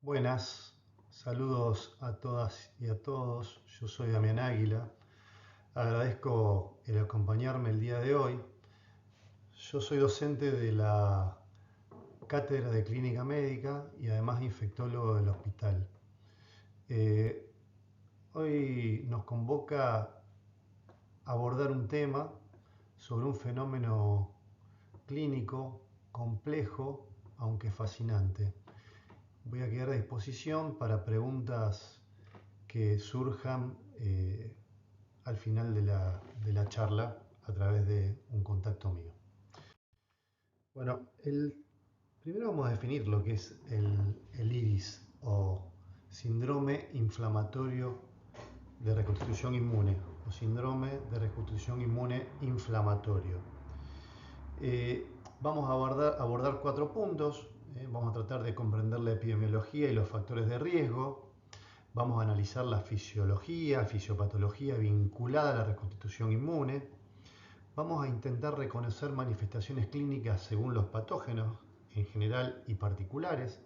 Buenas, saludos a todas y a todos. Yo soy Damián Águila. Agradezco el acompañarme el día de hoy. Yo soy docente de la Cátedra de Clínica Médica y además infectólogo del hospital. Eh, Hoy nos convoca a abordar un tema sobre un fenómeno clínico complejo, aunque fascinante. Voy a quedar a disposición para preguntas que surjan al final de la charla a través de un contacto mío. Bueno, primero vamos a definir lo que es el IRIS o síndrome inflamatorio de reconstitución inmune o síndrome de reconstitución inmune inflamatorio. Vamos a abordar 4 puntos. Vamos a tratar de comprender la epidemiología y los factores de riesgo. Vamos a analizar la fisiología, fisiopatología vinculada a la reconstitución inmune. Vamos a intentar reconocer manifestaciones clínicas según los patógenos en general y particulares.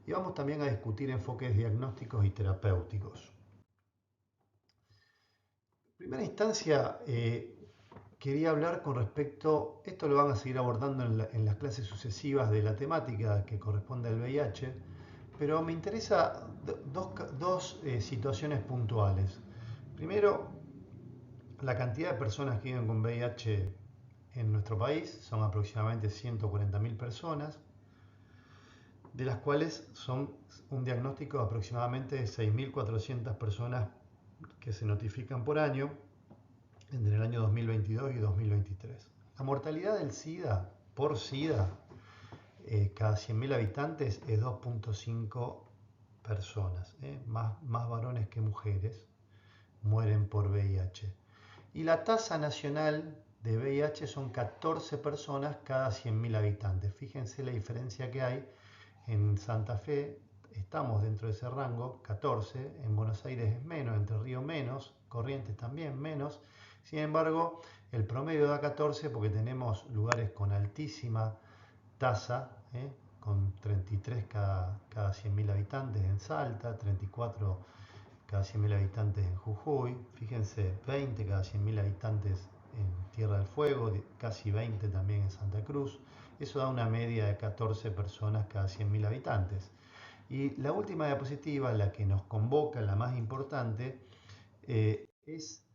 Y vamos también a discutir enfoques diagnósticos y terapéuticos. En primera instancia, quería hablar con respecto, esto lo van a seguir abordando en las clases sucesivas de la temática que corresponde al VIH, pero me interesa dos situaciones puntuales. Primero, la cantidad de personas que viven con VIH en nuestro país son aproximadamente 140.000 personas, de las cuales son un diagnóstico de aproximadamente 6.400 personas que se notifican por año entre el año 2022 y 2023. La mortalidad del SIDA por SIDA cada 100.000 habitantes es 2.5 personas, más varones que mujeres mueren por VIH. Y la tasa nacional de VIH son 14 personas cada 100.000 habitantes. Fíjense la diferencia que hay. En Santa Fe estamos dentro de ese rango, 14. En Buenos Aires es menos, Entre Ríos menos, Corrientes también menos. Sin embargo, el promedio da 14 porque tenemos lugares con altísima tasa, con 33 cada 100.000 habitantes en Salta, 34 cada 100.000 habitantes en Jujuy, fíjense, 20 cada 100.000 habitantes en Tierra del Fuego, casi 20 también en Santa Cruz. Eso da una media de 14 personas cada 100.000 habitantes. Y la última diapositiva, la que nos convoca, la más importante, es,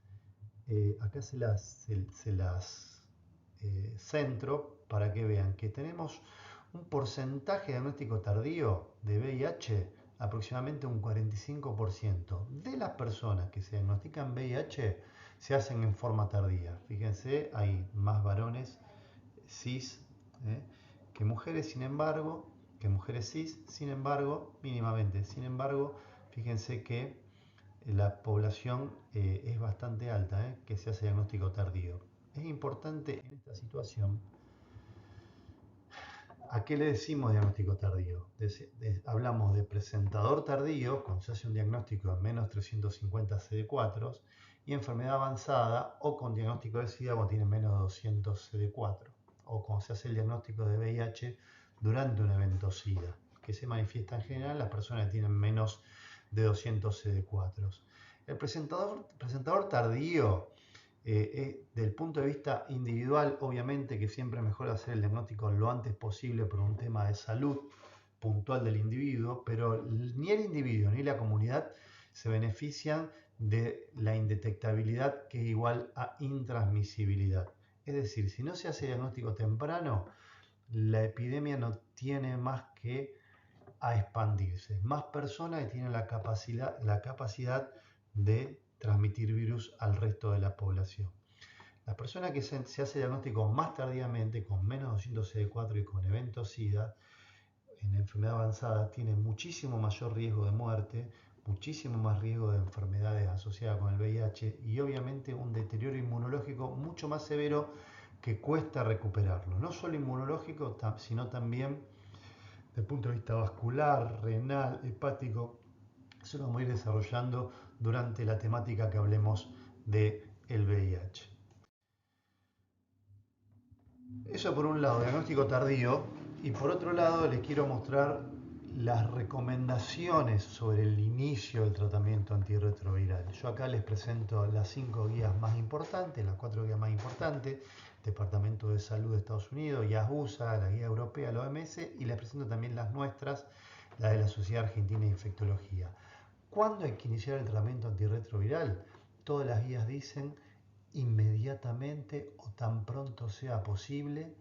acá se las centro para que vean que tenemos un porcentaje de diagnóstico tardío de VIH, aproximadamente un 45% de las personas que se diagnostican VIH se hacen en forma tardía. Fíjense, hay más varones cis que mujeres, cis, sin embargo, mínimamente. Sin embargo, fíjense que la población es bastante alta que se hace diagnóstico tardío. Es importante en esta situación. ¿A qué le decimos diagnóstico tardío? Hablamos de presentador tardío, cuando se hace un diagnóstico en menos 350 CD4, y enfermedad avanzada o con diagnóstico de SIDA cuando tiene menos de 200 CD4, o cuando se hace el diagnóstico de VIH durante un evento SIDA, que se manifiesta en general en las personas que tienen menos de 200 CD4. El presentador tardío, del punto de vista individual, obviamente que siempre es mejor hacer el diagnóstico lo antes posible por un tema de salud puntual del individuo, pero ni el individuo ni la comunidad se benefician de la indetectabilidad, que es igual a intransmisibilidad. Es decir, si no se hace diagnóstico temprano, la epidemia no tiene más que a expandirse. Más personas que tienen la capacidad de transmitir virus al resto de la población. La persona que se hace diagnóstico más tardíamente, con menos 200 CD4 y con eventos SIDA, en enfermedad avanzada, tiene muchísimo mayor riesgo de muerte, muchísimo más riesgo de enfermedades asociadas con el VIH y obviamente un deterioro inmunológico mucho más severo que cuesta recuperarlo. No solo inmunológico, sino también desde el punto de vista vascular, renal, hepático. Eso lo vamos a ir desarrollando durante la temática que hablemos del VIH. Eso por un lado, diagnóstico tardío, y por otro lado les quiero mostrar las recomendaciones sobre el inicio del tratamiento antirretroviral. Yo acá les presento las 5 guías más importantes, las 4 guías más importantes, Departamento de Salud de Estados Unidos, IAS USA, la guía europea, la OMS, y les presento también las nuestras, la de la Sociedad Argentina de Infectología. ¿Cuándo hay que iniciar el tratamiento antirretroviral? Todas las guías dicen inmediatamente o tan pronto sea posible,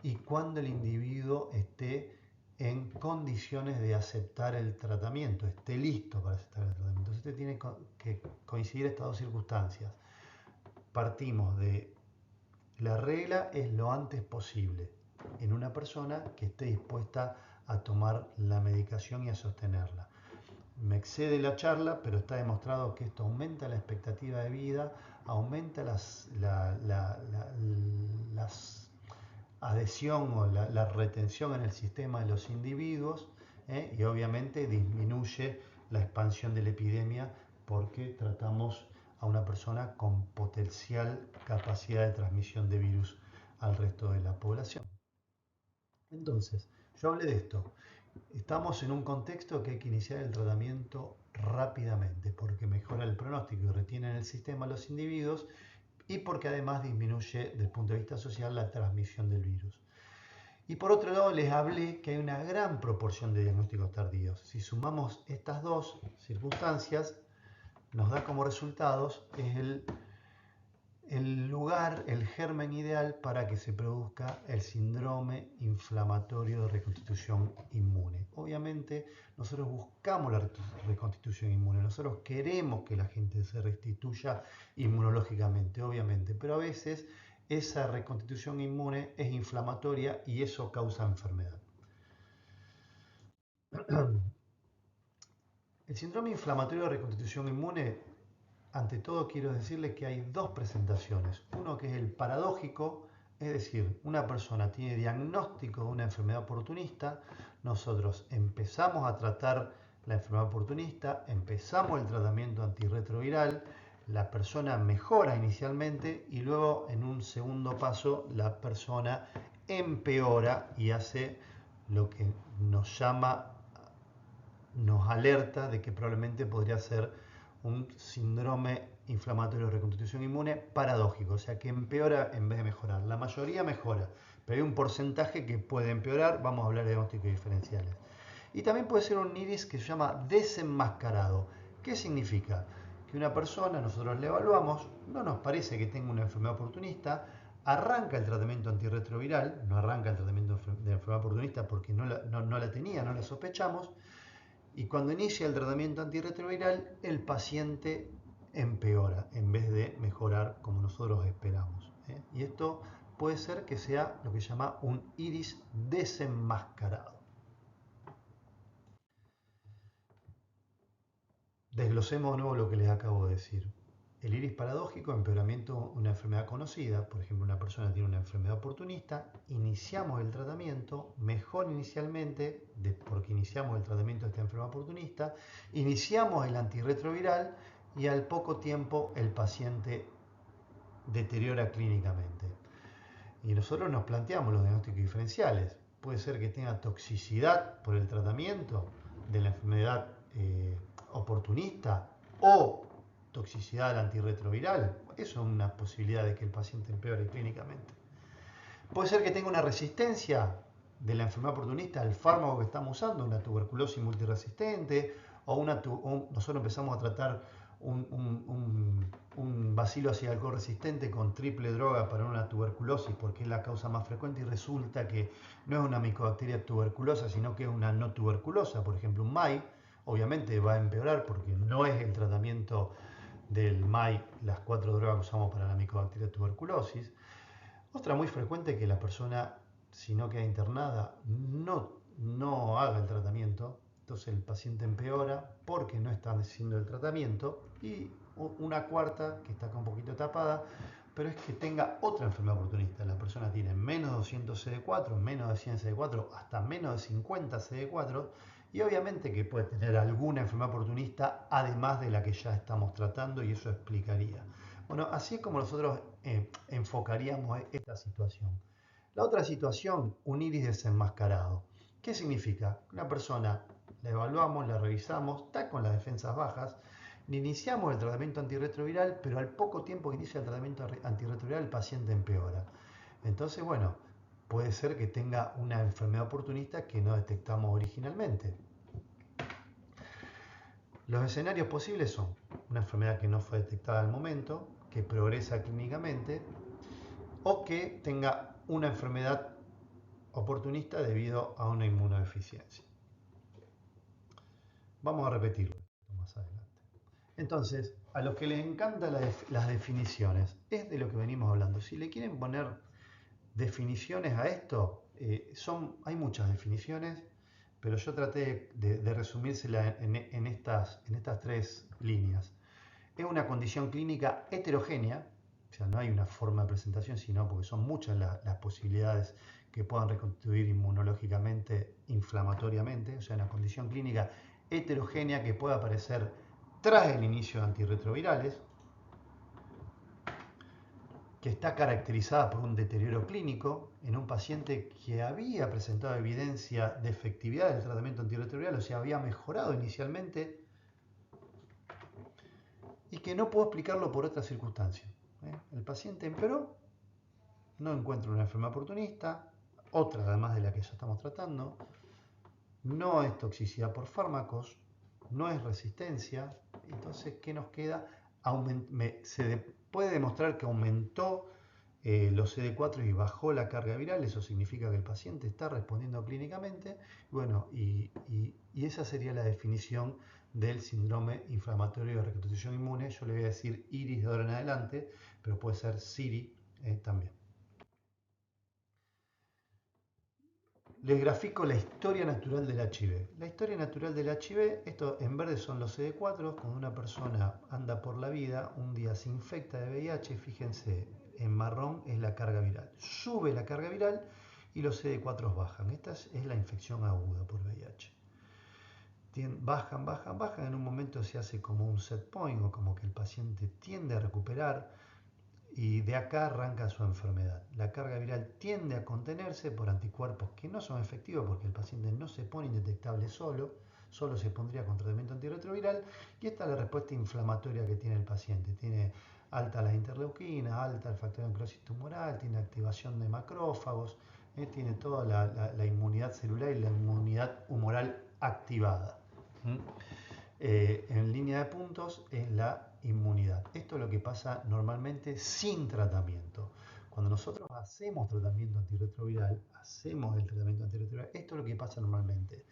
y cuando el individuo esté en condiciones de aceptar el tratamiento, esté listo para aceptar el tratamiento. Entonces tiene que coincidir estas dos circunstancias. Partimos de la regla es lo antes posible en una persona que esté dispuesta a tomar la medicación y a sostenerla. Me excede la charla, pero está demostrado que esto aumenta la expectativa de vida, aumenta las adhesión o la retención en el sistema de los individuos, y obviamente disminuye la expansión de la epidemia porque tratamos a una persona con potencial capacidad de transmisión de virus al resto de la población. Entonces, yo hablé de esto. Estamos en un contexto que hay que iniciar el tratamiento rápidamente porque mejora el pronóstico y retiene en el sistema a los individuos, y porque además disminuye desde el punto de vista social la transmisión del virus. Y por otro lado les hablé que hay una gran proporción de diagnósticos tardíos. Si sumamos estas dos circunstancias, nos da como resultados el lugar, el germen ideal para que se produzca el síndrome inflamatorio de reconstitución inmune. Obviamente nosotros buscamos la reconstitución inmune, nosotros queremos que la gente se restituya inmunológicamente, obviamente, pero a veces esa reconstitución inmune es inflamatoria y eso causa enfermedad. El síndrome inflamatorio de reconstitución inmune, ante todo quiero decirles que hay dos presentaciones. Uno que es el paradójico, es decir, una persona tiene diagnóstico de una enfermedad oportunista, nosotros empezamos a tratar la enfermedad oportunista, empezamos el tratamiento antirretroviral, la persona mejora inicialmente y luego en un segundo paso la persona empeora y hace lo que nos alerta de que probablemente podría ser un síndrome inflamatorio de reconstitución inmune paradójico, o sea que empeora en vez de mejorar. La mayoría mejora, pero hay un porcentaje que puede empeorar. Vamos a hablar de diagnósticos diferenciales. Y también puede ser un iris que se llama desenmascarado. ¿Qué significa? Que una persona, nosotros le evaluamos, no nos parece que tenga una enfermedad oportunista, arranca el tratamiento antirretroviral, no arranca el tratamiento de la enfermedad oportunista porque no la tenía, no la sospechamos, y cuando inicia el tratamiento antirretroviral, el paciente empeora en vez de mejorar como nosotros esperamos. Y esto puede ser que sea lo que se llama un iris desenmascarado. Desglosemos de nuevo lo que les acabo de decir. El iris paradójico, empeoramiento de una enfermedad conocida, por ejemplo, una persona tiene una enfermedad oportunista, iniciamos el tratamiento, mejor inicialmente, porque iniciamos el tratamiento de esta enfermedad oportunista, iniciamos el antirretroviral y al poco tiempo el paciente deteriora clínicamente. Y nosotros nos planteamos los diagnósticos diferenciales. Puede ser que tenga toxicidad por el tratamiento de la enfermedad oportunista o toxicidad al antirretroviral. Eso es una posibilidad de que el paciente empeore clínicamente. Puede ser que tenga una resistencia de la enfermedad oportunista al fármaco que estamos usando, una tuberculosis multiresistente, o nosotros empezamos a tratar un bacilo ácido alcohol resistente con triple droga para una tuberculosis porque es la causa más frecuente, y resulta que no es una micobacteria tuberculosa, sino que es una no tuberculosa, por ejemplo un MAI. Obviamente va a empeorar porque no es el tratamiento del MAI las 4 drogas que usamos para la micobacteria tuberculosis. Otra muy frecuente es que la persona, si no queda internada, no haga el tratamiento. Entonces el paciente empeora porque no está haciendo el tratamiento. Y una cuarta, que está acá un poquito tapada, pero es que tenga otra enfermedad oportunista. La persona tiene menos de 200 CD4, menos de 100 CD4, hasta menos de 50 CD4, y obviamente que puede tener alguna enfermedad oportunista además de la que ya estamos tratando, y eso explicaría. Bueno, así es como nosotros enfocaríamos esta situación. La otra situación, un iris desenmascarado. ¿Qué significa? Una persona la evaluamos, la revisamos, está con las defensas bajas, le iniciamos el tratamiento antirretroviral, pero al poco tiempo que inicia el tratamiento antirretroviral el paciente empeora. Entonces, bueno, puede ser que tenga una enfermedad oportunista que no detectamos originalmente. Los escenarios posibles son una enfermedad que no fue detectada al momento, que progresa clínicamente, o que tenga una enfermedad oportunista debido a una inmunodeficiencia. Vamos a repetirlo más adelante. Entonces, a los que les encantan las definiciones, es de lo que venimos hablando. Si le quieren poner definiciones a esto, hay muchas definiciones, pero yo traté de resumírsela en estas tres líneas. Es una condición clínica heterogénea, o sea, no hay una forma de presentación, sino porque son muchas las posibilidades que puedan reconstituir inmunológicamente, inflamatoriamente, o sea, una condición clínica heterogénea que puede aparecer tras el inicio de antirretrovirales, que está caracterizada por un deterioro clínico en un paciente que había presentado evidencia de efectividad del tratamiento antirretroviral, o sea, había mejorado inicialmente y que no puedo explicarlo por otra circunstancia. El paciente empeoró, no encuentra una enfermedad oportunista, otra además de la que ya estamos tratando, no es toxicidad por fármacos, no es resistencia, entonces, ¿qué nos queda? Se puede demostrar que aumentó los CD4 y bajó la carga viral, eso significa que el paciente está respondiendo clínicamente, bueno, y esa sería la definición del síndrome inflamatorio de reconstitución inmune. Yo le voy a decir IRIS de ahora en adelante, pero puede ser SIRI también. Les grafico la historia natural del HIV. La historia natural del HIV, esto en verde son los CD4, cuando una persona anda por la vida, un día se infecta de VIH, fíjense, en marrón es la carga viral. Sube la carga viral y los CD4 bajan. Esta es la infección aguda por VIH. Bajan, bajan, bajan, en un momento se hace como un set point o como que el paciente tiende a recuperar y de acá arranca su enfermedad. La carga viral tiende a contenerse por anticuerpos que no son efectivos porque el paciente no se pone indetectable solo se pondría con tratamiento antirretroviral y esta es la respuesta inflamatoria que tiene el paciente. Tiene alta la interleuquina, alta el factor de necrosis tumoral, tiene activación de macrófagos, tiene toda la inmunidad celular y la inmunidad humoral activada. En línea de puntos es la inmunidad. Esto es lo que pasa normalmente sin tratamiento. Cuando nosotros hacemos tratamiento antirretroviral, esto es lo que pasa normalmente.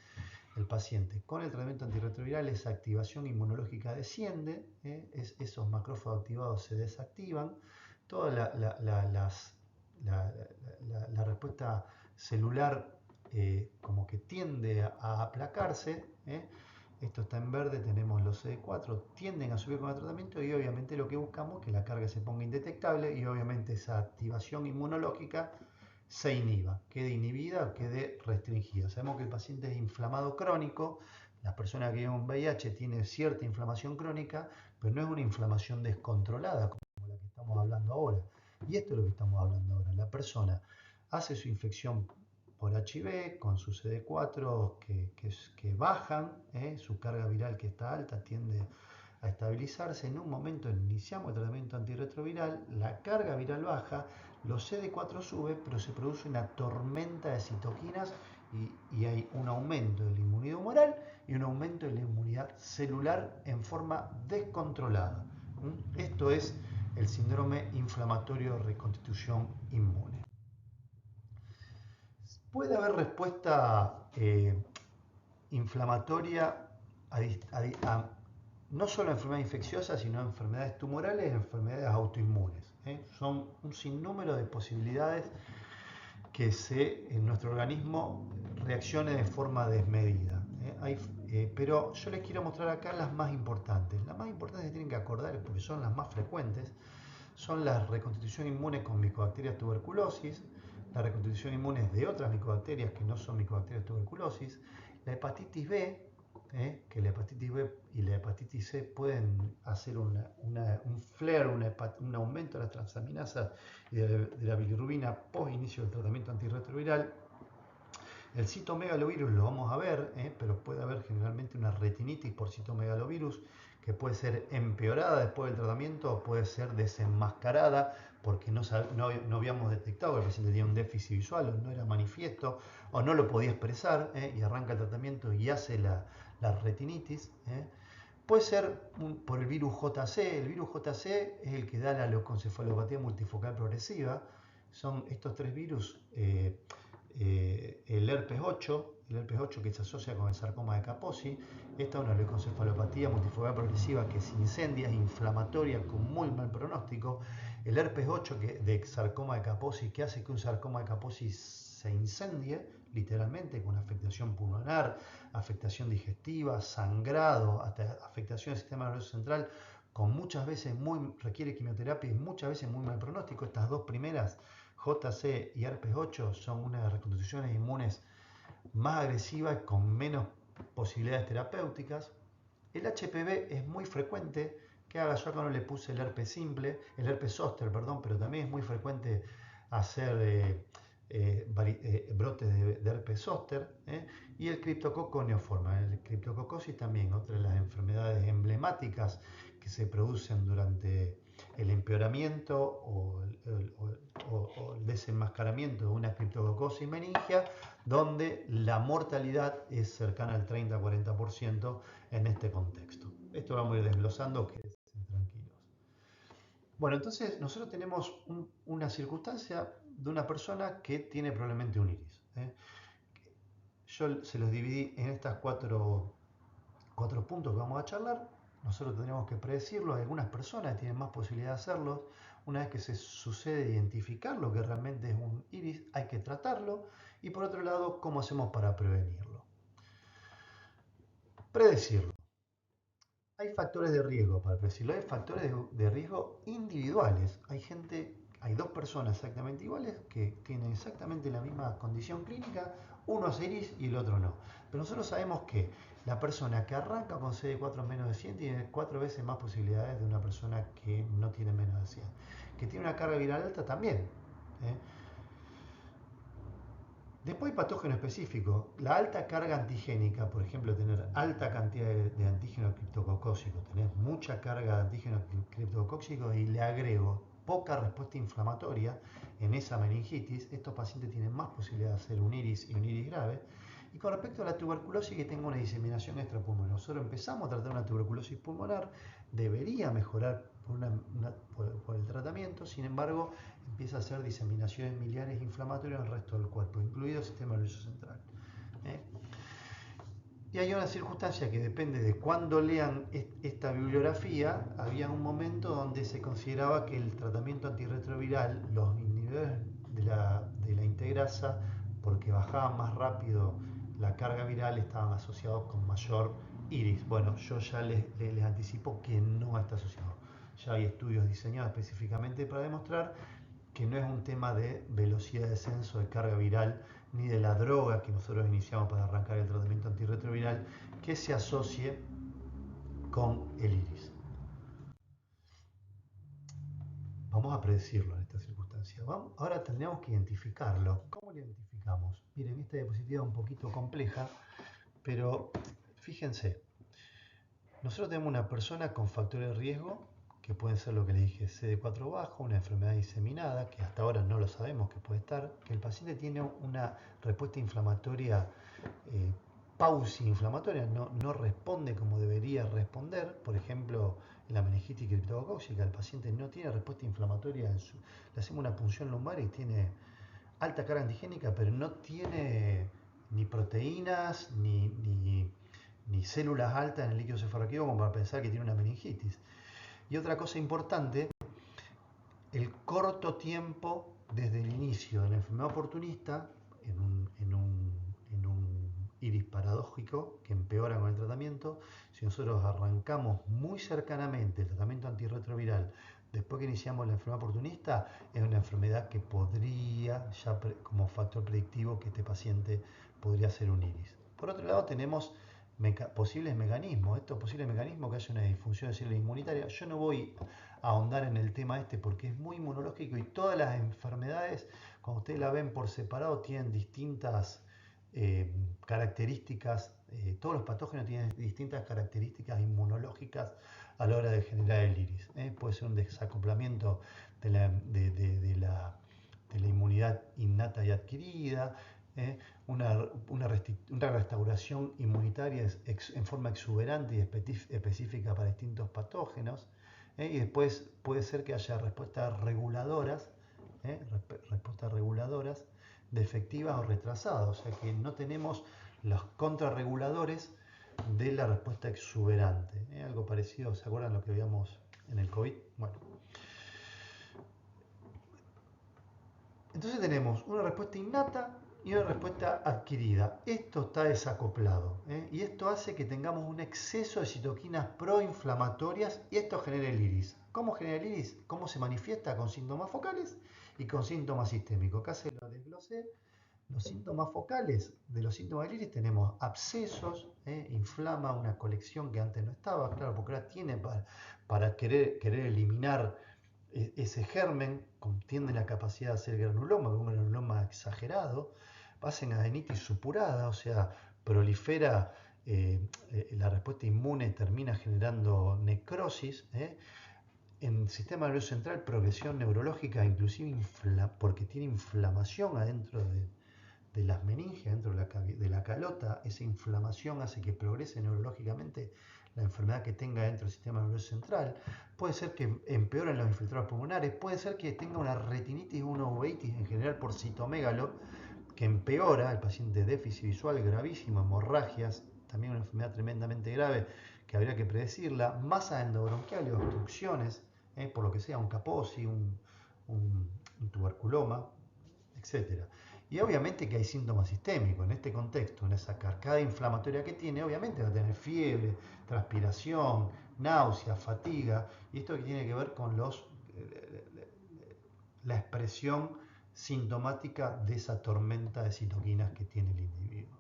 El paciente con el tratamiento antirretroviral, esa activación inmunológica desciende, esos macrófagos activados se desactivan, toda la respuesta celular como que tiende a aplacarse. Esto está en verde, tenemos los CD4, tienden a subir con el tratamiento y obviamente lo que buscamos es que la carga se ponga indetectable y obviamente esa activación inmunológica se inhiba, quede inhibida o quede restringida. Sabemos que el paciente es inflamado crónico, las personas que tienen un VIH tienen cierta inflamación crónica, pero no es una inflamación descontrolada como la que estamos hablando ahora. Y esto es lo que estamos hablando ahora. La persona hace su infección por HIV con sus CD4 que bajan, su carga viral que está alta tiende a estabilizarse. En un momento iniciamos el tratamiento antirretroviral, la carga viral baja, los CD4 suben, pero se produce una tormenta de citoquinas y hay un aumento de la inmunidad humoral y un aumento de la inmunidad celular en forma descontrolada. Esto es el síndrome inflamatorio de reconstitución inmune. Puede haber respuesta inflamatoria no solo a enfermedades infecciosas, sino a enfermedades tumorales y enfermedades autoinmunes. Son un sinnúmero de posibilidades que en nuestro organismo reaccione de forma desmedida. Pero yo les quiero mostrar acá las más importantes. Las más importantes que tienen que acordar, porque son las más frecuentes, son la reconstitución inmune con Mycobacterias tuberculosis, la reconstitución inmune de otras micobacterias que no son Mycobacterias tuberculosis, la hepatitis B, que la hepatitis B y la hepatitis C pueden hacer un flare, un aumento de las transaminasas y de la bilirrubina post inicio del tratamiento antirretroviral. El citomegalovirus lo vamos a ver, pero puede haber generalmente una retinitis por citomegalovirus que puede ser empeorada después del tratamiento o puede ser desenmascarada porque no habíamos detectado que el paciente tenía un déficit visual o no era manifiesto o no lo podía expresar, y arranca el tratamiento y hace la retinitis. Puede ser por el virus JC. El virus JC es el que da la leucoencefalopatía multifocal progresiva. Son estos tres virus, el herpes 8, que se asocia con el sarcoma de Kaposi. Esta es una leucoencefalopatía multifocal progresiva que se incendia, es inflamatoria, con muy mal pronóstico. El herpes 8 de sarcoma de Kaposi, que hace que un sarcoma de Kaposi se incendie, literalmente, con afectación pulmonar, afectación digestiva, sangrado, hasta afectación del sistema nervioso central, con muchas veces requiere quimioterapia y muchas veces muy mal pronóstico. Estas dos primeras, JC y herpes 8, son una de las reconstituciones inmunes más agresivas y con menos posibilidades terapéuticas. El HPV es muy frecuente, que haga, yo acá no le puse el herpes simple, el herpes zóster, perdón, pero también es muy frecuente hacer brotes de herpes zóster, y el criptococo neoforma. El criptococosis también, otra de las enfermedades emblemáticas que se producen durante el empeoramiento o el desenmascaramiento de una criptococosis meningia, donde la mortalidad es cercana al 30-40% en este contexto. Esto vamos a ir desglosando, que estén tranquilos. Bueno, entonces nosotros tenemos una circunstancia de una persona que tiene probablemente un iris. Yo se los dividí en estas cuatro puntos que vamos a charlar. Nosotros tendremos que predecirlo. Hay algunas personas que tienen más posibilidad de hacerlo. Una vez que se sucede identificar lo que realmente es un iris, hay que tratarlo. Y por otro lado, ¿cómo hacemos para prevenirlo? Predecirlo. Hay factores de riesgo para predecirlo. Hay factores de riesgo individuales. Hay dos personas exactamente iguales que tienen exactamente la misma condición clínica. Uno es iris y el otro no. Pero nosotros sabemos que la persona que arranca con CD4 menos de 100 tiene 4 veces más posibilidades de una persona que no tiene menos de 100. Que tiene una carga viral alta también. Después hay patógeno específico. La alta carga antigénica, por ejemplo, tener alta cantidad de antígeno criptococócico, tener mucha carga de antígeno criptococócico y le agrego poca respuesta inflamatoria en esa meningitis, estos pacientes tienen más posibilidad de hacer un iris y un iris grave. Y con respecto a la tuberculosis, que tenga una diseminación extrapulmonar, nosotros empezamos a tratar una tuberculosis pulmonar, debería mejorar por el tratamiento, sin embargo, empieza a hacer diseminaciones miliares inflamatorias en el resto del cuerpo, incluido el sistema nervioso central. Y hay una circunstancia que depende de cuándo lean esta bibliografía. Había un momento donde se consideraba que el tratamiento antirretroviral, los inhibidores de la integrasa, porque bajaban más rápido la carga viral, estaban asociados con mayor iris. Bueno, yo ya les anticipo que no está asociado. Ya hay estudios diseñados específicamente para demostrar que no es un tema de velocidad de descenso de carga viral ni de la droga que nosotros iniciamos para arrancar el tratamiento antirretroviral que se asocie con el iris. Vamos a predecirlo en esta circunstancia. Ahora tendríamos que identificarlo. ¿Cómo lo identificamos? Miren, esta diapositiva es un poquito compleja, pero fíjense, nosotros tenemos una persona con factores de riesgo que pueden ser lo que les dije, CD4 bajo, una enfermedad diseminada, que hasta ahora no lo sabemos que puede estar, que el paciente tiene una respuesta inflamatoria, pausa inflamatoria, no responde como debería responder. Por ejemplo, en la meningitis criptocócica, el paciente no tiene respuesta inflamatoria, le hacemos una punción lumbar y tiene alta carga antigénica, pero no tiene ni proteínas ni células altas en el líquido cefalorraquídeo como para pensar que tiene una meningitis. Y otra cosa importante, el corto tiempo desde el inicio de la enfermedad oportunista en un iris paradójico que empeora con el tratamiento. Si nosotros arrancamos muy cercanamente el tratamiento antirretroviral después que iniciamos la enfermedad oportunista, es una enfermedad que podría, ya como factor predictivo, que este paciente podría ser un iris. Por otro lado, tenemos posibles mecanismos. Estos posibles mecanismos que hacen una disfunción de células inmunitarias. Yo no voy a ahondar en el tema este porque es muy inmunológico y todas las enfermedades, cuando ustedes la ven por separado, tienen distintas características, todos los patógenos tienen distintas características inmunológicas a la hora de generar el iris. Puede ser un desacoplamiento de la inmunidad innata y adquirida, una restauración inmunitaria en forma exuberante y específica para distintos patógenos, y después puede ser que haya respuestas reguladoras, defectivas o retrasadas, o sea que no tenemos los contrarreguladores de la respuesta exuberante. Algo parecido, ¿se acuerdan lo que veíamos en el COVID? Bueno. Entonces tenemos una respuesta innata y una respuesta adquirida. Esto está desacoplado, y esto hace que tengamos un exceso de citoquinas proinflamatorias y esto genera el iris. ¿Cómo genera el iris? ¿Cómo se manifiesta? Con síntomas focales y con síntomas sistémicos. Acá se lo desglosé. Los síntomas focales de los síntomas del iris tenemos abscesos, inflama una colección que antes no estaba, claro, porque ahora tiene para querer eliminar ese germen, tiene la capacidad de hacer granuloma, un granuloma exagerado, hacen adenitis supurada, o sea, prolifera, la respuesta inmune termina generando necrosis, en el sistema nervioso central, progresión neurológica, inclusive porque tiene inflamación adentro de las meninges, dentro de la calota. Esa inflamación hace que progrese neurológicamente la enfermedad que tenga dentro del sistema nervioso central. Puede ser que empeoren los infiltrados pulmonares, puede ser que tenga una retinitis o una uveitis en general por citomégalo, que empeora el paciente, déficit visual gravísimo, hemorragias, también una enfermedad tremendamente grave que habría que predecirla, masa endobronquial y obstrucciones, por lo que sea, un Kaposi, un tuberculoma, etcétera. Y obviamente que hay síntomas sistémicos en este contexto, en esa cascada inflamatoria que tiene, obviamente va a tener fiebre, transpiración, náusea, fatiga, y esto que tiene que ver con la expresión sintomática de esa tormenta de citoquinas que tiene el individuo.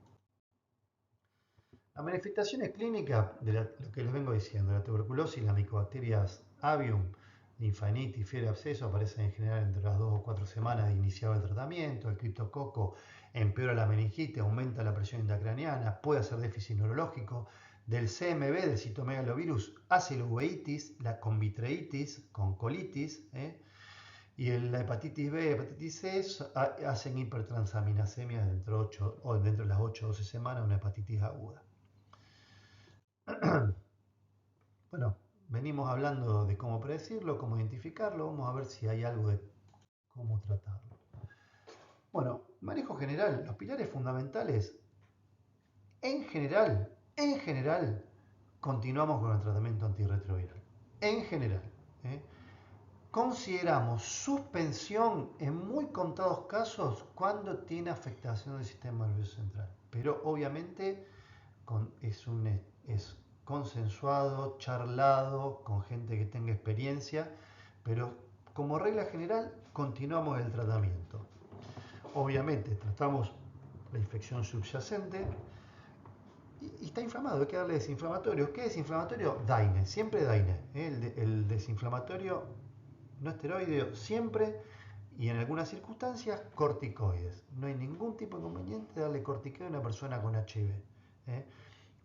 Las manifestaciones clínicas de lo que les vengo diciendo, la tuberculosis, las micobacterias avium, linfadenitis, fiebre, absceso, aparecen en general entre las 2 o 4 semanas de iniciado el tratamiento. El criptococo empeora la meningitis, aumenta la presión intracraneana, puede hacer déficit neurológico. Del CMV, del citomegalovirus, hace la uveitis, la convitreitis, con colitis, y la hepatitis B, hepatitis C hacen hipertransaminasemia dentro de las 8 o 12 semanas, una hepatitis aguda. Bueno, venimos hablando de cómo predecirlo, cómo identificarlo, vamos a ver si hay algo de cómo tratarlo. Bueno, manejo general, los pilares fundamentales, en general, continuamos con el tratamiento antirretroviral. En general, consideramos suspensión en muy contados casos cuando tiene afectación del sistema nervioso central, pero obviamente es consensuado, charlado, con gente que tenga experiencia, pero como regla general continuamos el tratamiento. Obviamente tratamos la infección subyacente y está inflamado, hay que darle desinflamatorio. ¿Qué desinflamatorio? Daine, siempre Daine. El desinflamatorio no esteroideo siempre, y en algunas circunstancias corticoides. No hay ningún tipo de inconveniente de darle corticoide a una persona con HIV.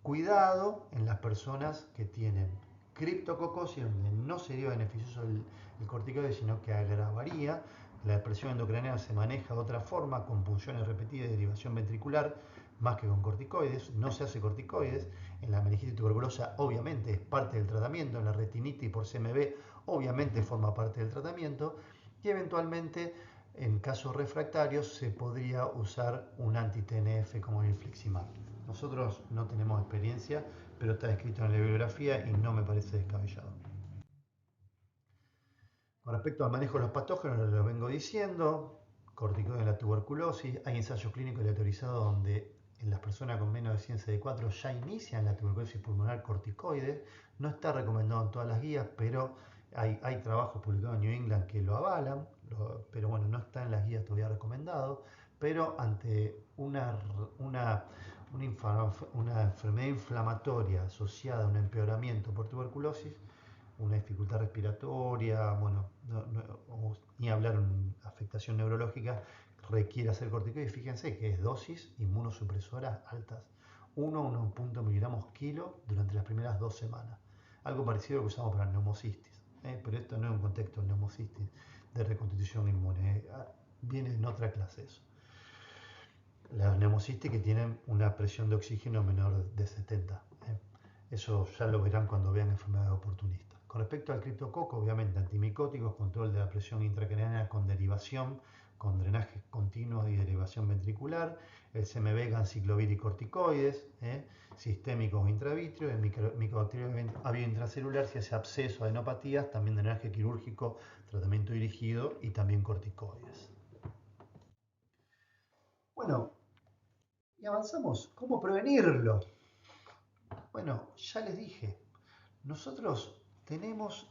Cuidado en las personas que tienen criptococosis, donde no sería beneficioso el corticoide, sino que agravaría. La depresión endocraniana se maneja de otra forma, con punciones repetidas de derivación ventricular, más que con corticoides. No se hace corticoides. En la meningitis tuberculosa obviamente es parte del tratamiento. En la retinitis por CMV obviamente forma parte del tratamiento. Y eventualmente, en casos refractarios, se podría usar un anti-TNF como el infliximab. Nosotros no tenemos experiencia, pero está escrito en la bibliografía y no me parece descabellado. Con respecto al manejo de los patógenos, lo vengo diciendo, corticoides en la tuberculosis, hay ensayos clínicos aleatorizados donde en las personas con menos de 100 CD4 ya inician la tuberculosis pulmonar corticoides. No está recomendado en todas las guías, pero hay trabajos publicados en New England que lo avalan, pero bueno, no está en las guías todavía recomendado. Pero ante una enfermedad inflamatoria asociada a un empeoramiento por tuberculosis, una dificultad respiratoria, bueno, ni hablar de una afectación neurológica, requiere hacer corticoides. Fíjense que es dosis inmunosupresora altas, 1,1 miligramos kilo durante las primeras 2 semanas. Algo parecido a lo que usamos para neumocistis, pero esto no es un contexto de neumocistis de reconstitución inmune, viene en otra clase eso. Las neumocistis que tienen una presión de oxígeno menor de 70. Eso ya lo verán cuando vean enfermedades oportunistas. Con respecto al criptococo, obviamente antimicóticos, control de la presión intracraneana con derivación, con drenaje continuo y derivación ventricular, el CMV, ganciclovir y corticoides, sistémicos intravítreos, el micobacterio avión intracelular, si hace absceso, adenopatías, también drenaje quirúrgico, tratamiento dirigido y también corticoides. Bueno, y avanzamos. ¿Cómo prevenirlo? Bueno, ya les dije, nosotros tenemos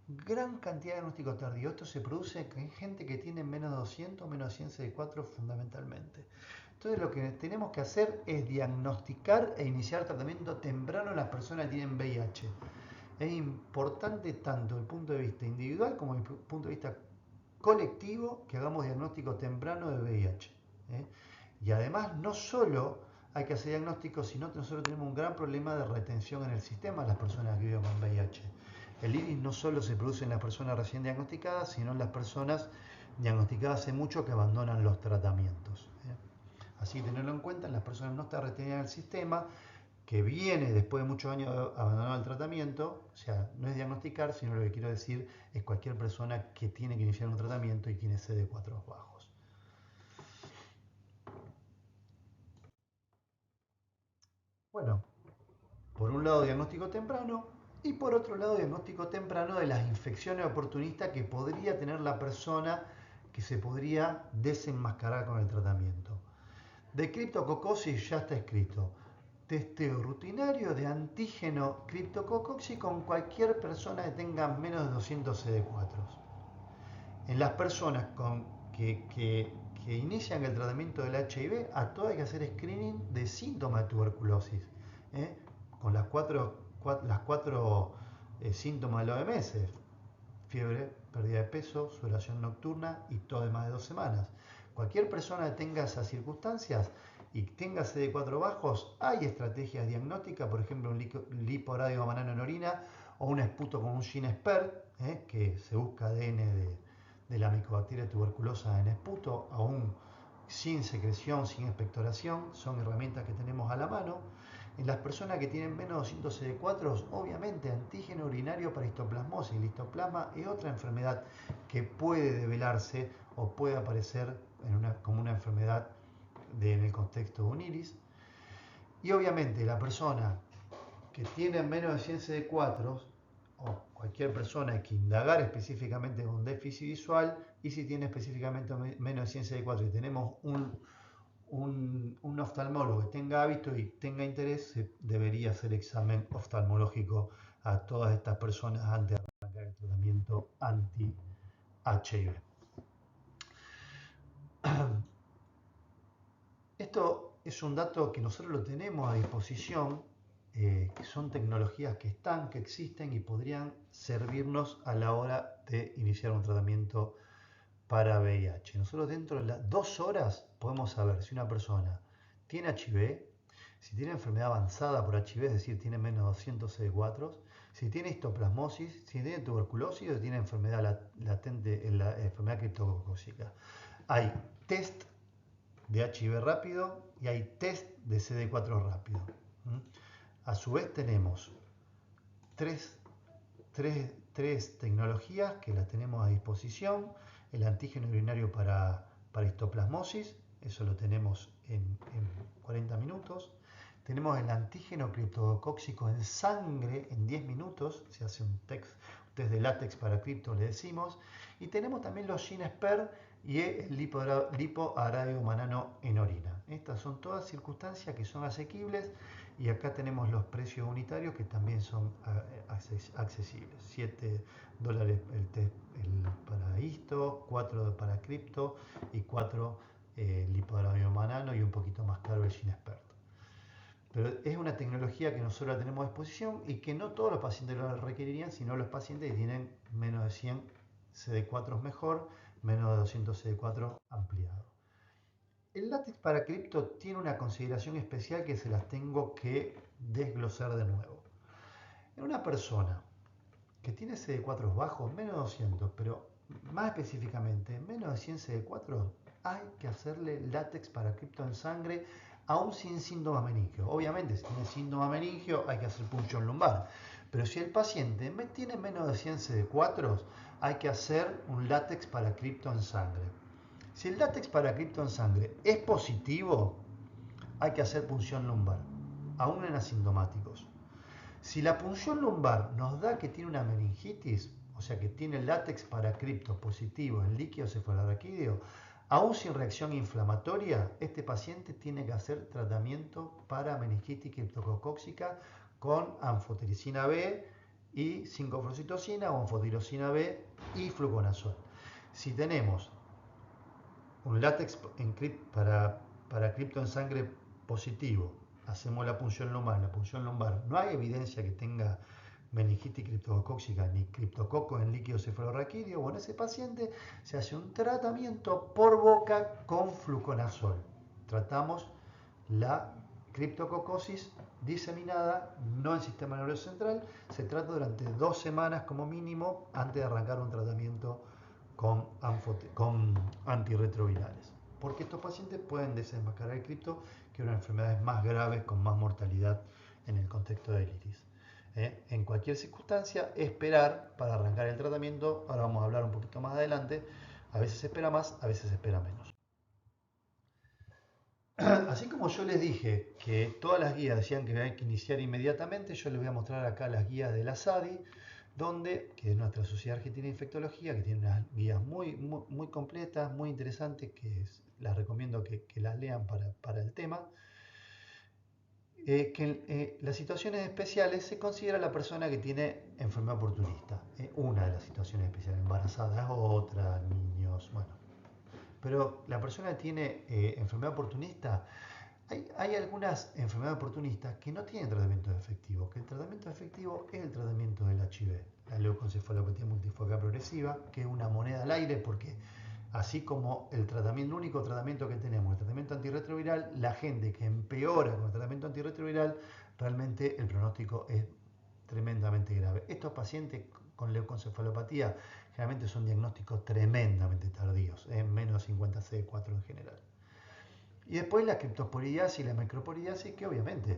gran cantidad de diagnóstico tardío. Esto se produce en gente que tiene menos de 200, menos de 100 CD4 fundamentalmente. Entonces lo que tenemos que hacer es diagnosticar e iniciar tratamiento temprano en las personas que tienen VIH. Es importante tanto desde el punto de vista individual como desde el punto de vista colectivo que hagamos diagnóstico temprano de VIH. Y además no solo hay que hacer diagnósticos, sino que nosotros tenemos un gran problema de retención en el sistema de las personas que viven con VIH. El iris no solo se produce en las personas recién diagnosticadas, sino en las personas diagnosticadas hace mucho que abandonan los tratamientos. Así que tenerlo en cuenta, en las personas no está retenida en el sistema, que viene después de muchos años de abandonar el tratamiento, o sea, no es diagnosticar, sino lo que quiero decir es cualquier persona que tiene que iniciar un tratamiento y tiene CD4 bajos. Bueno, por un lado diagnóstico temprano y por otro lado diagnóstico temprano de las infecciones oportunistas que podría tener la persona que se podría desenmascarar con el tratamiento. De criptococosis ya está escrito. Testeo rutinario de antígeno criptococosis con cualquier persona que tenga menos de 200 CD4. En las personas que inician el tratamiento del HIV, a todas hay que hacer screening de síntomas de tuberculosis, con las cuatro síntomas de la OMS: fiebre, pérdida de peso, sudoración nocturna y todo de más de 2 semanas. Cualquier persona que tenga esas circunstancias y tenga CD4 bajos, hay estrategias diagnósticas, por ejemplo un liporadiomanano en orina o un esputo con un GeneSpert, que se busca ADN de la micobacteria tuberculosa en esputo, aún sin secreción, sin expectoración, son herramientas que tenemos a la mano. En las personas que tienen menos de 200 CD4, obviamente antígeno urinario para histoplasmosis. El histoplasma es otra enfermedad que puede develarse o puede aparecer como una enfermedad en el contexto de un iris. Y obviamente la persona que tiene menos de 100 CD4, o cualquier persona, hay que indagar específicamente con déficit visual, y si tiene específicamente menos de 100 CD4 y tenemos un oftalmólogo que tenga hábito y tenga interés, se debería hacer examen oftalmológico a todas estas personas antes de arrancar el tratamiento anti-HIV. Esto es un dato que nosotros lo tenemos a disposición, que son tecnologías que están, que existen y podrían servirnos a la hora de iniciar un tratamiento para VIH. Nosotros dentro de las 2 horas podemos saber si una persona tiene HIV, si tiene enfermedad avanzada por HIV, es decir, tiene menos de 200 CD4, si tiene histoplasmosis, si tiene tuberculosis o tiene enfermedad latente, la enfermedad criptococócica. Hay test de HIV rápido y hay test de CD4 rápido. A su vez tenemos tres tecnologías que las tenemos a disposición: el antígeno urinario para histoplasmosis, eso lo tenemos en 40 minutos. Tenemos el antígeno criptocóxico en sangre en 10 minutos, se hace un test de látex para cripto, le decimos. Y tenemos también los GeneSpert y el liporadiomanano en orina. Estas son todas circunstancias que son asequibles, y acá tenemos los precios unitarios que también son accesibles. $7 para histo, 4 para cripto y 4 liporadiomanano, y un poquito más caro el GeneSpert. Pero es una tecnología que nosotros la tenemos a disposición y que no todos los pacientes lo requerirían, sino los pacientes que tienen menos de 100 CD4 mejor, menos de 200 CD4 ampliado. el látex para cripto tiene una consideración especial que se las tengo que desglosar de nuevo. En una persona que tiene CD4 bajos, menos de 200, pero más específicamente, menos de 100 CD4, hay que hacerle látex para cripto en sangre, aún sin síntoma meningio. Obviamente, si tiene síntoma meningio, hay que hacer punción lumbar. Pero si el paciente tiene menos de 100 CD4, hay que hacer un látex para cripto en sangre. Si el látex para cripto en sangre es positivo, hay que hacer punción lumbar, aún en asintomáticos. Si la punción lumbar nos da que tiene una meningitis, o sea que tiene látex para cripto positivo en líquido cefalorraquídeo, aún sin reacción inflamatoria, este paciente tiene que hacer tratamiento para meningitis criptococóxica con anfotericina B y 5-frocitocina o anfotirosina B y fluconazol. Si tenemos un látex para cripto en sangre positivo, hacemos la punción lumbar, no hay evidencia que tenga meningitis criptocóxica ni criptococo en líquido cefalorraquídeo, bueno, ese paciente se hace un tratamiento por boca con fluconazol. Tratamos la criptococosis diseminada, no en sistema nervioso central, se trata durante 2 semanas como mínimo antes de arrancar un tratamiento con antirretrovirales. Porque estos pacientes pueden desenmascarar el cripto, que es una enfermedad más grave con más mortalidad en el contexto del iris. En cualquier circunstancia, esperar para arrancar el tratamiento, ahora vamos a hablar un poquito más adelante, a veces se espera más, a veces se espera menos. Así como yo les dije que todas las guías decían que hay que iniciar inmediatamente, yo les voy a mostrar acá las guías de la SADI, que es nuestra Sociedad Argentina de Infectología, que tiene unas guías muy completas, muy interesantes, las recomiendo que las lean para el tema. Las situaciones especiales se considera la persona que tiene enfermedad oportunista. Una de las situaciones especiales, embarazada es otra, niños, bueno. Pero la persona que tiene enfermedad oportunista, hay algunas enfermedades oportunistas que no tienen tratamiento efectivo, que el tratamiento efectivo es el tratamiento del HIV, la leucoencefalopatía multifocal progresiva, que es una moneda al aire porque así como el único tratamiento que tenemos, el tratamiento antirretroviral, la gente que empeora con el tratamiento antirretroviral, realmente el pronóstico es tremendamente grave. Estos pacientes con leucoencefalopatía generalmente son diagnósticos tremendamente tardíos, en menos de 50 CD4 en general. Y después la criptosporidiasis y la microporidiasis, que obviamente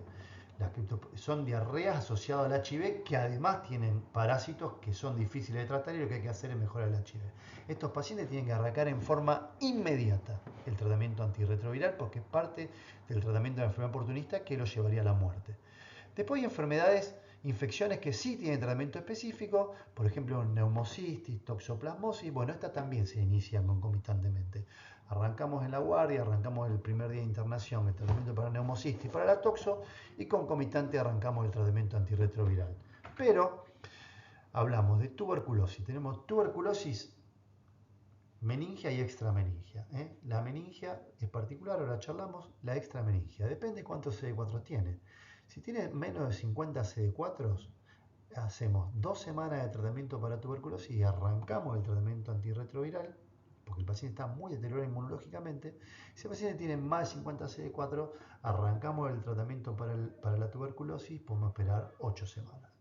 son diarreas asociadas al HIV que además tienen parásitos que son difíciles de tratar y lo que hay que hacer es mejorar el HIV. Estos pacientes tienen que arrancar en forma inmediata el tratamiento antirretroviral porque es parte del tratamiento de la enfermedad oportunista que lo llevaría a la muerte. Después hay infecciones que sí tienen tratamiento específico, por ejemplo neumocistis, toxoplasmosis, bueno, estas también se inician concomitantemente. Arrancamos en la guardia, arrancamos el primer día de internación, el tratamiento para neumocistis, para la toxo, y concomitante arrancamos el tratamiento antirretroviral. Pero hablamos de tuberculosis, tenemos tuberculosis meningia y extrameningia. La meningia es particular, ahora charlamos, la extrameningia, depende cuántos CD4 tiene. Si tiene menos de 50 CD4, hacemos 2 semanas de tratamiento para tuberculosis y arrancamos el tratamiento antirretroviral, porque el paciente está muy deteriorado inmunológicamente. Si el paciente tiene más de 50 CD4, arrancamos el tratamiento para la tuberculosis, podemos esperar 8 semanas.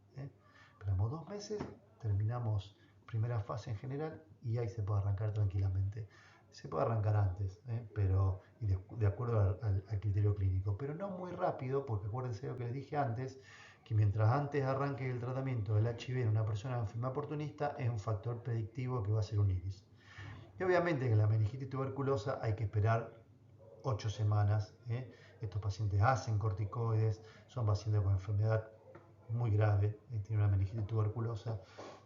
Esperamos 2 meses, terminamos primera fase en general y ahí se puede arrancar tranquilamente. Se puede arrancar antes, pero de acuerdo al criterio clínico, pero no muy rápido, porque acuérdense lo que les dije antes, que mientras antes arranque el tratamiento del HIV en una persona enferma oportunista, es un factor predictivo que va a ser un iris. Y obviamente que en la meningitis tuberculosa hay que esperar 8 semanas. Estos pacientes hacen corticoides, son pacientes con enfermedad muy grave, tienen una meningitis tuberculosa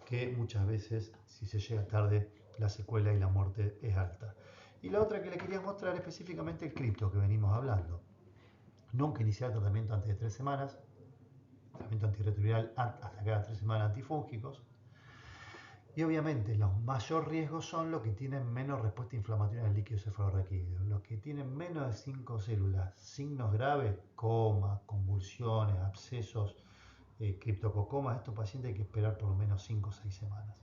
que muchas veces, si se llega tarde, la secuela y la muerte es alta. Y la otra que le quería mostrar específicamente el cripto que venimos hablando. Nunca iniciar tratamiento antes de 3 semanas, tratamiento antirretroviral hasta cada 3 semanas antifúngicos. Y obviamente los mayor riesgos son los que tienen menos respuesta inflamatoria en el líquido cefalorraquídeo. Los que tienen menos de 5 células, signos graves, coma, convulsiones, abscesos, criptococomas, estos pacientes hay que esperar por lo menos 5 o 6 semanas.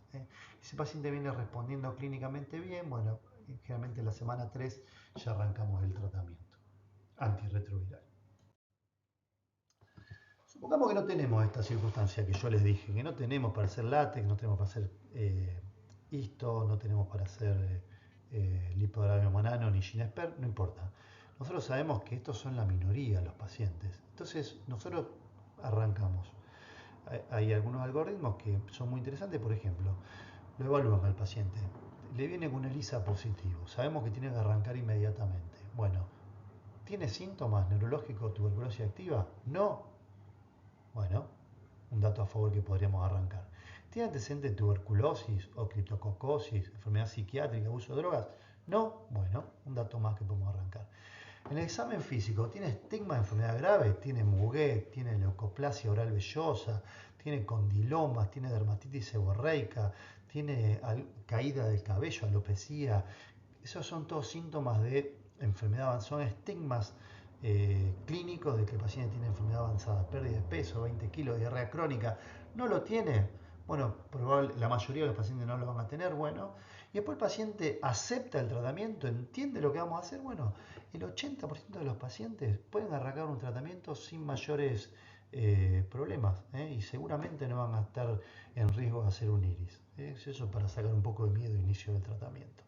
Ese paciente viene respondiendo clínicamente bien, bueno, generalmente en la semana 3 ya arrancamos el tratamiento antirretroviral. Supongamos que no tenemos esta circunstancia que yo les dije, que no tenemos para hacer látex, no tenemos para hacer histo, no tenemos para hacer lipodramimonano ni Ginesper, no importa. Nosotros sabemos que estos son la minoría los pacientes. Entonces nosotros arrancamos. Hay algunos algoritmos que son muy interesantes, por ejemplo, lo evalúan al paciente. Le viene con un ELISA positivo, sabemos que tiene que arrancar inmediatamente. Bueno, ¿tiene síntomas neurológicos, tuberculosis activa? No. Bueno, un dato a favor que podríamos arrancar. ¿Tiene antecedentes de tuberculosis o criptococosis, enfermedad psiquiátrica, abuso de drogas? No. Bueno, un dato más que podemos arrancar. En el examen físico, ¿tiene estigma de enfermedad grave? ¿Tiene Muguet? ¿Tiene leucoplasia oral vellosa? ¿Tiene condilomas? ¿Tiene dermatitis seborreica? ¿Tiene caída del cabello, alopecia? Esos son todos síntomas de enfermedad avanzada, son estigmas clínicos de que el paciente tiene enfermedad avanzada, pérdida de peso, 20 kilos, diarrea crónica. ¿No lo tiene? Bueno, la mayoría de los pacientes no lo van a tener, bueno. Y después el paciente acepta el tratamiento, entiende lo que vamos a hacer, bueno, el 80% de los pacientes pueden arrancar un tratamiento sin mayores problemas, y seguramente no van a estar en riesgo de hacer un iris. Es eso para sacar un poco de miedo al inicio del tratamiento.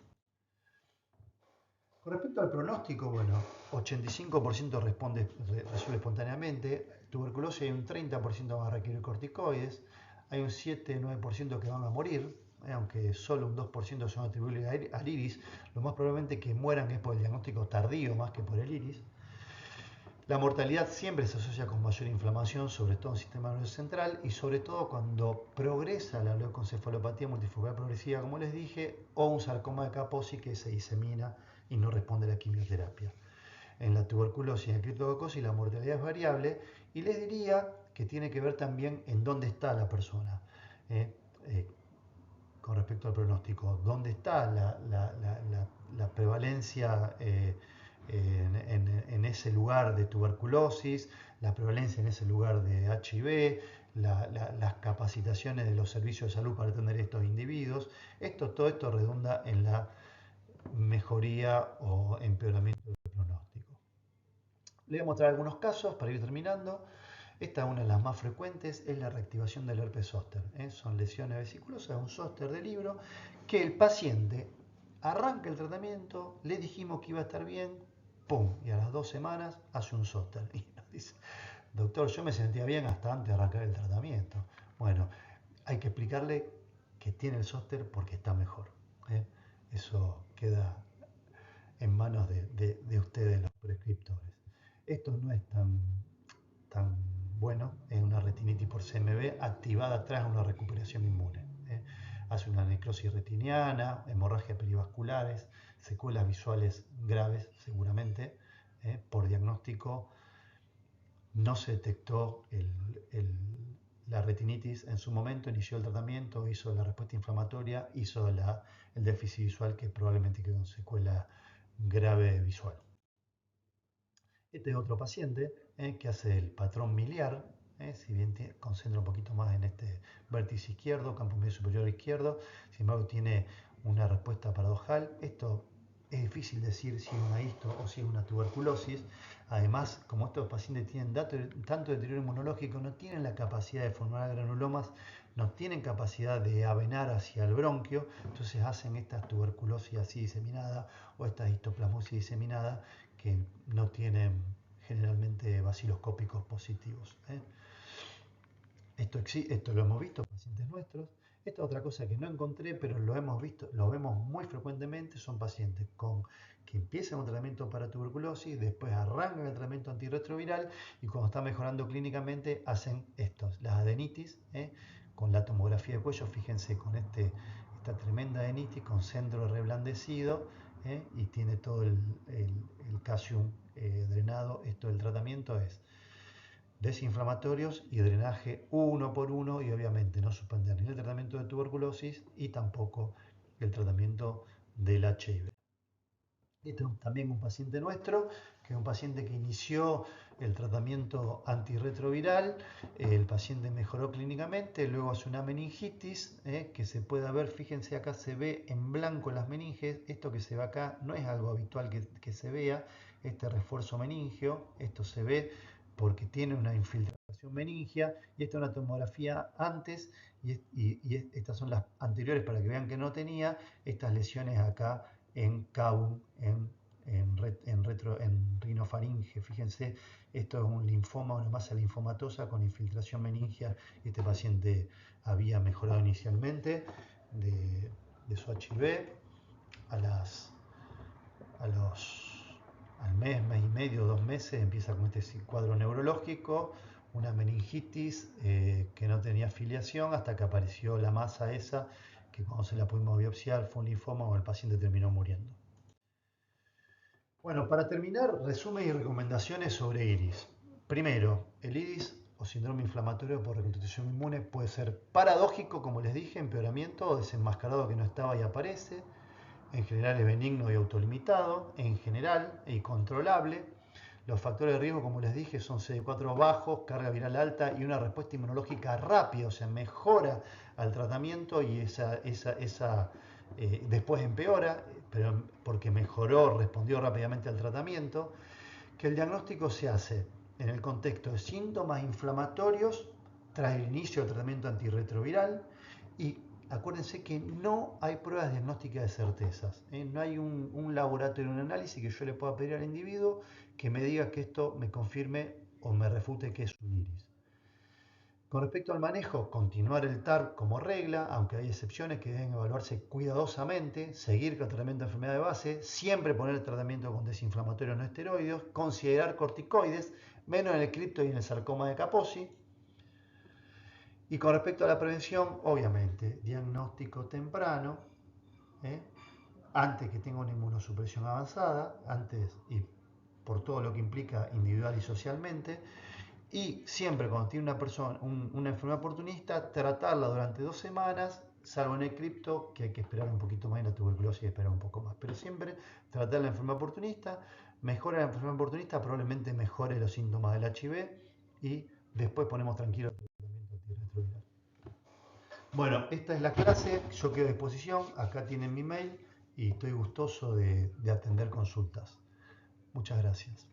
Con respecto al pronóstico, bueno, 85% resuelve espontáneamente, tuberculosis hay un 30% van a requerir corticoides, hay un 7-9% que van a morir, aunque solo un 2% son atribuibles al iris, lo más probablemente que mueran es por el diagnóstico tardío más que por el iris. La mortalidad siempre se asocia con mayor inflamación, sobre todo en el sistema nervioso central y sobre todo cuando progresa la leucoencefalopatía multifocal progresiva, como les dije, o un sarcoma de Kaposi que se disemina y no responde a la quimioterapia. En la tuberculosis y en la criptococosis la mortalidad es variable y les diría que tiene que ver también en dónde está la persona. Con respecto al pronóstico, dónde está la prevalencia en ese lugar de tuberculosis, la prevalencia en ese lugar de HIV, las capacitaciones de los servicios de salud para atender a estos individuos. Todo esto redunda en la mejoría o empeoramiento del pronóstico. Le voy a mostrar algunos casos para ir terminando. Esta es una de las más frecuentes, es la reactivación del herpes zóster. Son lesiones vesiculosas, un zóster de libro, que el paciente arranca el tratamiento, le dijimos que iba a estar bien, ¡pum! Y a las 2 semanas hace un zóster. Y nos dice, doctor, yo me sentía bien hasta antes de arrancar el tratamiento. Bueno, hay que explicarle que tiene el zóster porque está mejor. Eso queda en manos de ustedes, los prescriptores. Esto no es tan bueno, es una retinitis por CMV activada tras una recuperación inmune. Hace una necrosis retiniana, hemorragias perivasculares, secuelas visuales graves seguramente. Por diagnóstico no se detectó la retinitis en su momento, inició el tratamiento, hizo la respuesta inflamatoria, hizo el déficit visual que probablemente quedó en secuela grave visual. Este es otro paciente que hace el patrón miliar, si bien concentra un poquito más en este vértice izquierdo, campo medio superior izquierdo, sin embargo tiene una respuesta paradojal. Esto es difícil decir si es una histo o si es una tuberculosis. Además, como estos pacientes tienen tanto deterioro inmunológico, no tienen la capacidad de formar granulomas, no tienen capacidad de avenar hacia el bronquio, entonces hacen esta tuberculosis así diseminada o esta histoplasmosis diseminada que no tienen generalmente vaciloscópicos positivos. Esto lo hemos visto en pacientes nuestros. Esta otra cosa que no encontré, pero lo hemos visto, lo vemos muy frecuentemente, son pacientes que empiezan un tratamiento para tuberculosis, después arrancan el tratamiento antirretroviral y cuando está mejorando clínicamente hacen las adenitis, con la tomografía de cuello, fíjense con esta tremenda adenitis con centro reblandecido, y tiene todo el calcium drenado. Esto del tratamiento es desinflamatorios y drenaje uno por uno y obviamente no suspender ni el tratamiento de tuberculosis y tampoco el tratamiento del HIV. Este es también un paciente nuestro, que es un paciente que inició el tratamiento antirretroviral, el paciente mejoró clínicamente, luego hace una meningitis, que se puede ver, fíjense acá se ve en blanco las meninges, esto que se ve acá no es algo habitual que se vea, este refuerzo meningio, esto se ve porque tiene una infiltración meningia, y esta es una tomografía antes, y estas son las anteriores para que vean que no tenía estas lesiones acá en cavum, en rinofaringe. Fíjense, esto es un linfoma, una masa linfomatosa con infiltración meningia. Este paciente había mejorado inicialmente de su HIV. A las, a los, al mes y medio, 2 meses, empieza con este cuadro neurológico, una meningitis que no tenía filiación hasta que apareció la masa esa, que cuando se la pudimos biopsiar fue un linfoma o el paciente terminó muriendo. Bueno, para terminar, resumen y recomendaciones sobre iris. Primero, el iris o síndrome inflamatorio por reconstitución inmune puede ser paradójico, como les dije, empeoramiento o desenmascarado que no estaba y aparece. En general es benigno y autolimitado, en general y controlable. Los factores de riesgo, como les dije, son CD4 bajos, carga viral alta y una respuesta inmunológica rápida, o sea, mejora al tratamiento y después empeora, pero porque mejoró, respondió rápidamente al tratamiento. Que el diagnóstico se hace en el contexto de síntomas inflamatorios tras el inicio del tratamiento antirretroviral, y acuérdense que no hay pruebas diagnósticas de certezas, ¿eh? No hay un laboratorio, un análisis que yo le pueda pedir al individuo que me diga que esto me confirme o me refute que es un iris. Con respecto al manejo, continuar el TARP como regla, aunque hay excepciones que deben evaluarse cuidadosamente, seguir con el tratamiento de enfermedad de base, siempre poner el tratamiento con desinflamatorios no esteroides, considerar corticoides, menos en el cripto y en el sarcoma de Kaposi. Y con respecto a la prevención, obviamente, diagnóstico temprano, ¿eh? Antes que tenga una inmunosupresión avanzada, antes y por todo lo que implica individual y socialmente. Y siempre cuando tiene una persona una enfermedad oportunista, tratarla durante 2 semanas, salvo en el cripto, que hay que esperar un poquito más, en la tuberculosis esperar un poco más. Pero siempre tratar la enfermedad oportunista, mejora la enfermedad oportunista, probablemente mejore los síntomas del HIV y después ponemos tranquilo el tratamiento antirretroviral. Bueno, esta es la clase, yo quedo a disposición, acá tienen mi mail y estoy gustoso de atender consultas. Muchas gracias.